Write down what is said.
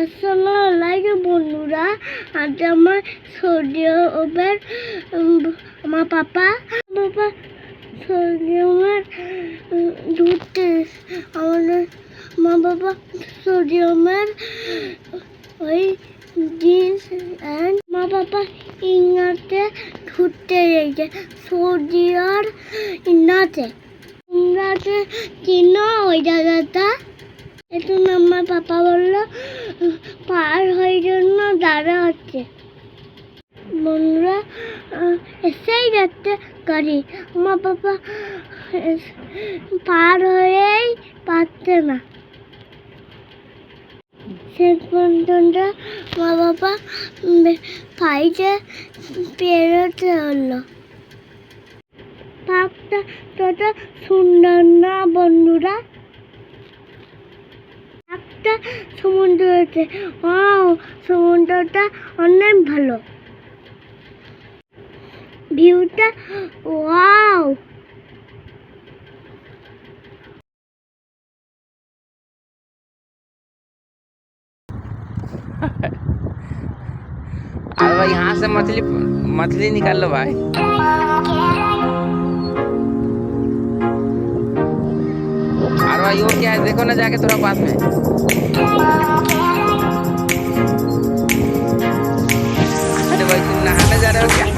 আসসালামু আলাইকুম বন্ধুরা। আজ আমার সৌদি আরবের আমার পাপা সৌদি আরবের ঘুরতে আমাদের মা বাবা সৌদি আরবের ওই জিন্স অ্যান্ড মা বাবা ইংলাতে ঘুরতে গেছে সৌদি আর ইংলাতে চিনো ওই জায়গাটা। এখন আমার পাপা বললো পার হয়ে জন্য দাঁড়া হচ্ছে বন্ধুরা এসেই যাচ্ছে গাড়ি। আমার পাপা পার হয়েই পারছে না, শেষ পর্যন্ত মা বাবা ফাইটে পেরোতে হলো। পার্কটা তত সুন্দর না বন্ধুরা, একটা সমুদ্র আছে। সমুদ্রটা অনেক ভালো, ভিউটা ওয়াও। अरे भाई यहाँ से मछली निकाल लो भाई। अरे भाई वो क्या है देखो ना जाके थोड़ा पास में। अरे भाई तुम नहाने जा रहे हो क्या?